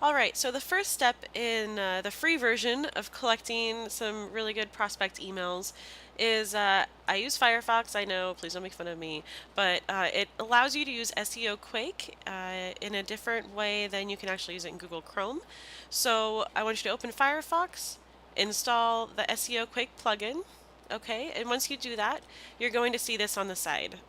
All right, so the first step in the free version of collecting some really good prospect emails is I use Firefox. I know, please don't make fun of me, but it allows you to use SEO Quake in a different way than you can actually use it in Google Chrome. So I want you to open Firefox, install the SEO Quake plugin. Okay, and once you do that, you're going to see this on the side.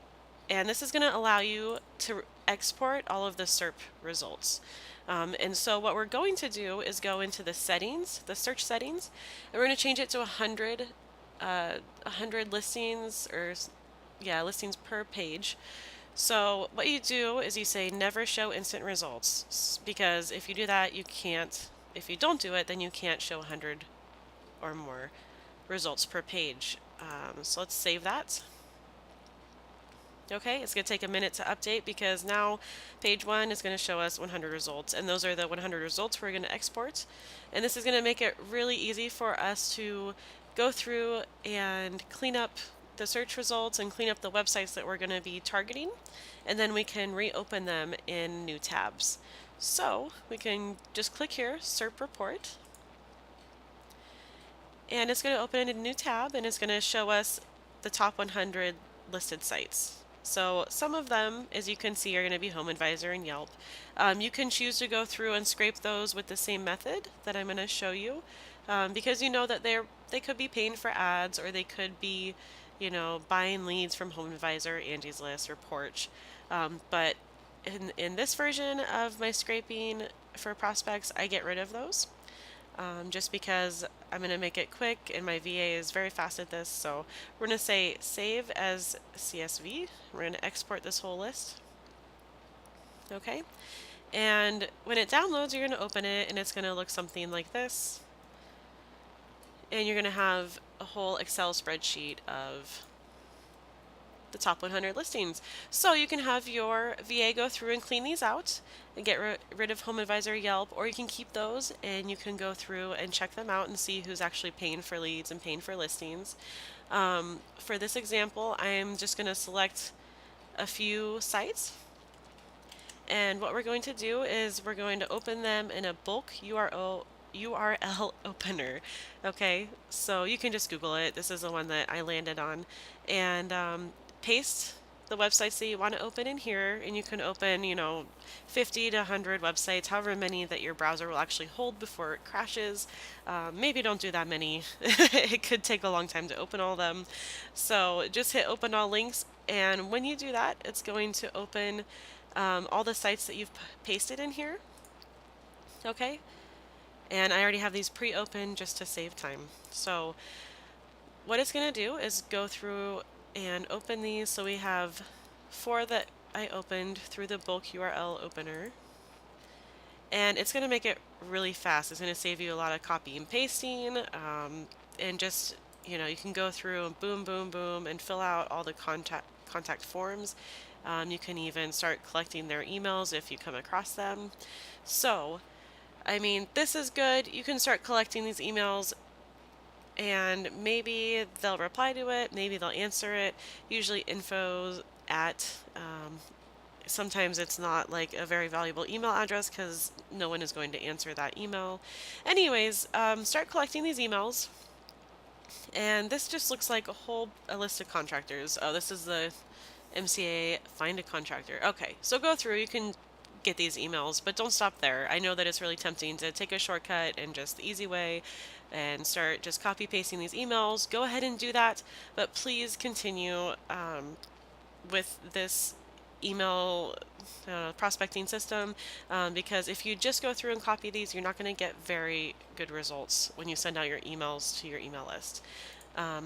And this is going to allow you to export all of the SERP results. And so what we're going to do is go into the settings, the search settings, and we're going to change it to 100 listings, or yeah, listings per page. So what you do is you say never show instant results, because if you do that, you can't, if you don't do it, then you can't show 100 or more results per page. So let's save that. Okay, it's going to take a minute to update because now page 1 is going to show us 100 results, and those are the 100 results we're going to export. And this is going to make it really easy for us to go through and clean up the search results and clean up the websites that we're going to be targeting, and then we can reopen them in new tabs. So we can just click here, SERP report, and it's going to open in a new tab, and it's going to show us the top 100 listed sites. So some of them, as you can see, are going to be HomeAdvisor and Yelp. You can choose to go through and scrape those with the same method that I'm going to show you, because you know that they could be paying for ads, or they could be, buying leads from HomeAdvisor, Angie's List, or Porch. But in this version of my scraping for prospects, I get rid of those. Just because I'm going to make it quick and my VA is very fast at this. So we're going to say save as CSV. We're going to export this whole list. Okay. And when it downloads, you're going to open it and it's going to look something like this. And you're going to have a whole Excel spreadsheet of the top 100 listings. So you can have your VA go through and clean these out and get rid of HomeAdvisor, Yelp, or you can keep those and you can go through and check them out and see who's actually paying for leads and paying for listings. For this example, I'm just going to select a few sites, and what we're going to do is we're going to open them in a bulk URL opener. Okay, so you can just Google it. This is the one that I landed on, and paste the websites that you want to open in here, and you can open 50 to 100 websites, however many that your browser will actually hold before it crashes. Maybe don't do that many. It could take a long time to open all of them, so just hit open all links, and when you do that, it's going to open all the sites that you've pasted in here. Okay, and I already have these pre-opened just to save time. So what it's going to do is go through and open these. So we have 4 that I opened through the bulk URL opener, and it's going to make it really fast. It's going to save you a lot of copy and pasting, and just you can go through and boom, boom, boom, and fill out all the contact forms. You can even start collecting their emails if you come across them. So I mean, this is good. You can start collecting these emails, and maybe they'll reply to it, maybe they'll answer it. Usually info at, sometimes it's not like a very valuable email address because no one is going to answer that email. Anyways, start collecting these emails, and this just looks like a list of contractors. Oh, this is the MCA find a contractor. Okay, so go through, you can get these emails, but don't stop there. I know that it's really tempting to take a shortcut and just the easy way and start just copy pasting these emails. Go ahead and do that, but please continue with this email prospecting system, because if you just go through and copy these, you're not going to get very good results when you send out your emails to your email list.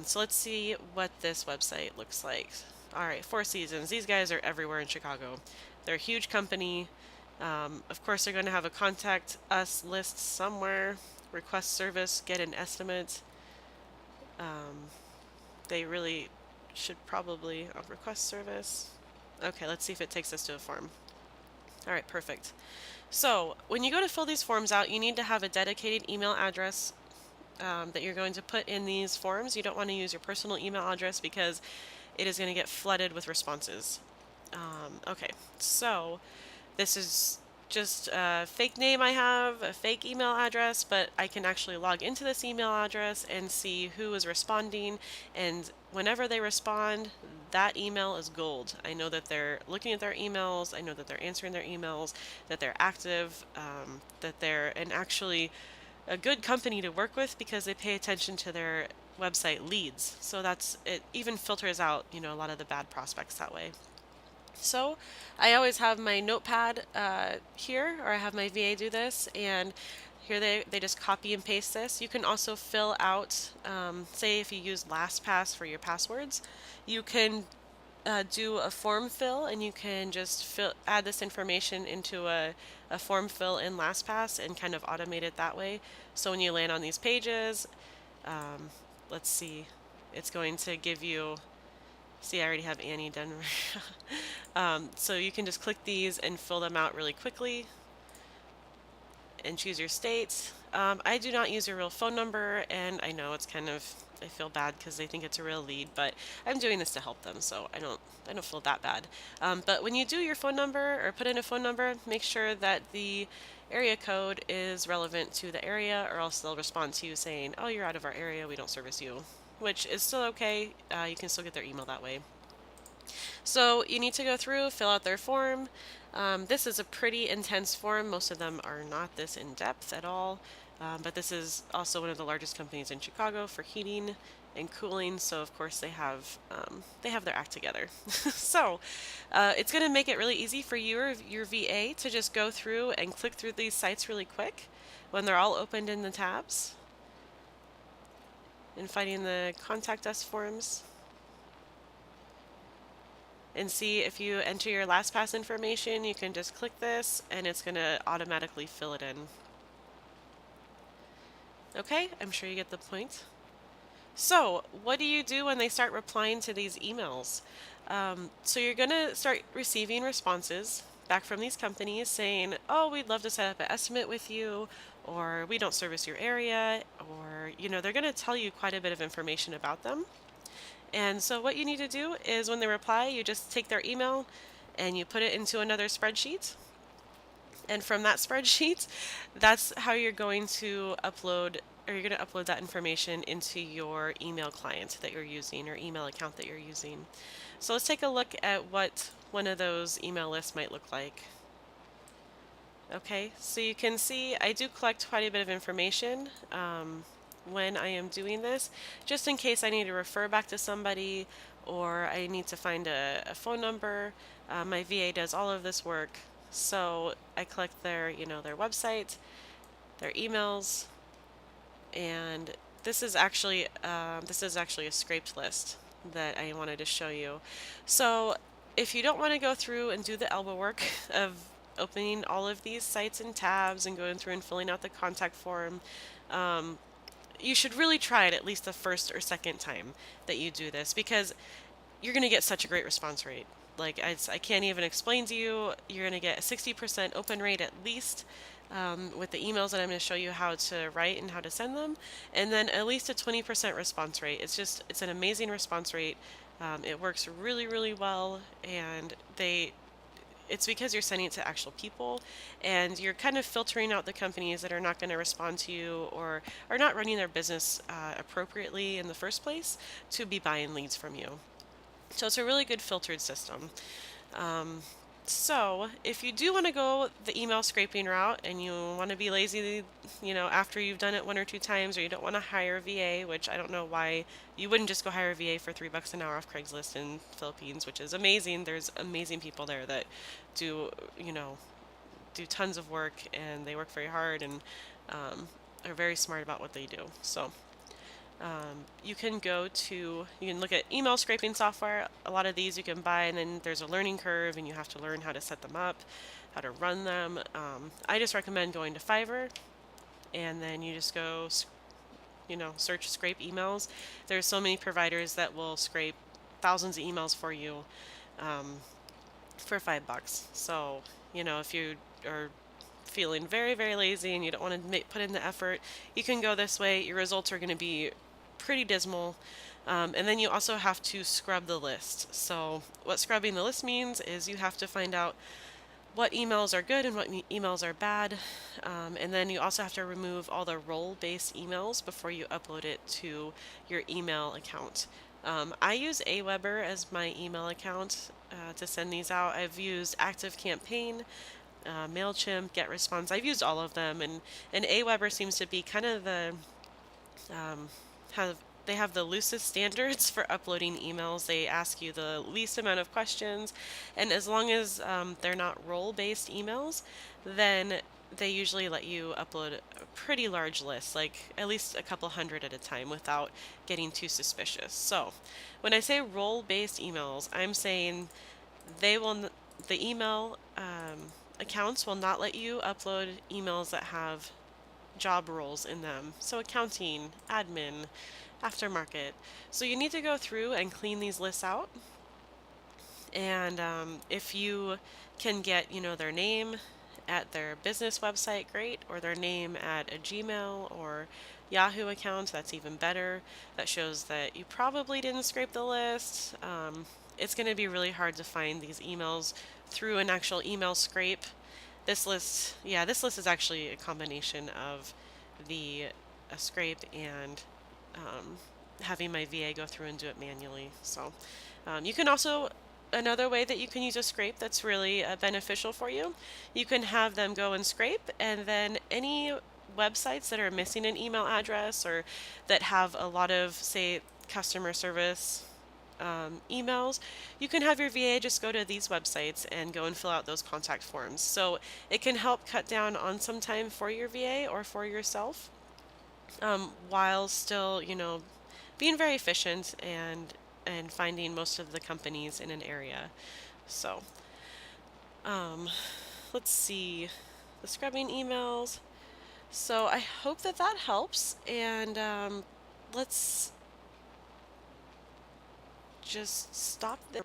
So let's see what this website looks like. Alright, Four Seasons. These guys are everywhere in Chicago. They're a huge company. Of course, they're going to have a contact us list somewhere. Request service, get an estimate. They really should probably request service. Okay, let's see if it takes us to a form. Alright, perfect. So when you go to fill these forms out, you need to have a dedicated email address that you're going to put in these forms. You don't want to use your personal email address because it is going to get flooded with responses. Okay, so this is just a fake name I have, a fake email address, but I can actually log into this email address and see who is responding. And whenever they respond, that email is gold. I know that they're looking at their emails, I know that they're answering their emails, that they're active, that they're an actually a good company to work with because they pay attention to their website leads. So that's it even filters out, a lot of the bad prospects that way. So I always have my notepad here, or I have my VA do this, and here they just copy and paste this. You can also fill out, say if you use LastPass for your passwords, you can do a form fill, and you can just add this information into a form fill in LastPass and kind of automate it that way. So when you land on these pages, um, let's see, it's going to give you. See, I already have Annie done. So you can just click these and fill them out really quickly and choose your state. I do not use your real phone number, and I know it's kind of, I feel bad because they think it's a real lead, but I'm doing this to help them, so I don't feel that bad. But when you do your phone number or put in a phone number, make sure that the area code is relevant to the area, or else they'll respond to you saying, oh, you're out of our area, we don't service you, which is still okay. You can still get their email that way. So you need to go through, fill out their form. This is a pretty intense form. Most of them are not this in depth at all, but this is also one of the largest companies in Chicago for heating and cooling. So of course they have their act together. So it's going to make it really easy for your VA to just go through and click through these sites really quick when they're all opened in the tabs and finding the contact us forms. And see if you enter your LastPass information, you can just click this and it's going to automatically fill it in. Okay, I'm sure you get the point. So, what do you do when they start replying to these emails? So you're going to start receiving responses back from these companies saying, oh, we'd love to set up an estimate with you, or we don't service your area, or, they're going to tell you quite a bit of information about them. And so what you need to do is when they reply, you just take their email and you put it into another spreadsheet. And from that spreadsheet, that's how you're going to upload, or you're going to upload that information into your email client that you're using or email account that you're using. So let's take a look at what one of those email lists might look like. Okay, so you can see I do collect quite a bit of information when I am doing this, just in case I need to refer back to somebody or I need to find a phone number. My VA does all of this work, so I collect their website, their emails, and this is actually a scraped list that I wanted to show you. So if you don't want to go through and do the elbow work of opening all of these sites and tabs and going through and filling out the contact form, you should really try it at least the first or second time that you do this, because you're going to get such a great response rate. Like, I can't even explain to you. You're going to get a 60% open rate at least with the emails that I'm going to show you how to write and how to send them, and then at least a 20% response rate. It's an amazing response rate. It works really, really well, and it's because you're sending it to actual people, and you're kind of filtering out the companies that are not going to respond to you or are not running their business appropriately in the first place to be buying leads from you. So it's a really good filtered system. So if you do want to go the email scraping route and you want to be lazy, after you've done it one or two times, or you don't want to hire a VA, which I don't know why you wouldn't just go hire a VA for $3 an hour off Craigslist in Philippines, which is amazing. There's amazing people there that do tons of work, and they work very hard and are very smart about what they do. So you can look at email scraping software. A lot of these you can buy, and then there's a learning curve and you have to learn how to set them up, how to run them. I just recommend going to Fiverr, and then you just go search scrape emails. There's so many providers that will scrape thousands of emails for you for $5. So if you are feeling very, very lazy and you don't want to put in the effort, you can go this way. Your results are going to be pretty dismal. And then you also have to scrub the list. So what scrubbing the list means is you have to find out what emails are good and what emails are bad. And then you also have to remove all the role-based emails before you upload it to your email account. I use Aweber as my email account to send these out. I've used ActiveCampaign, MailChimp, GetResponse. I've used all of them, and Aweber seems to be kind of the um, have they have the loosest standards for uploading emails. They ask you the least amount of questions, and as long as they're not role-based emails, then they usually let you upload a pretty large list, like at least a couple hundred at a time without getting too suspicious. So, when I say role-based emails, I'm saying they will the email accounts will not let you upload emails that have job roles in them. So accounting, admin, aftermarket. So you need to go through and clean these lists out. And if you can get, their name at their business website, great, or their name at a Gmail or Yahoo account, that's even better. That shows that you probably didn't scrape the list. It's going to be really hard to find these emails through an actual email scrape. This list is actually a combination of the a scrape and um, having my VA go through and do it manually. So you can also another way that you can use a scrape that's really beneficial for you. You can have them go and scrape, and then any websites that are missing an email address or that have a lot of, say, customer service emails, you can have your VA just go to these websites and go and fill out those contact forms. So it can help cut down on some time for your VA or for yourself, while still, being very efficient and finding most of the companies in an area. So, um, let's see, the scrubbing emails. So I hope that that helps, and let's just stop there.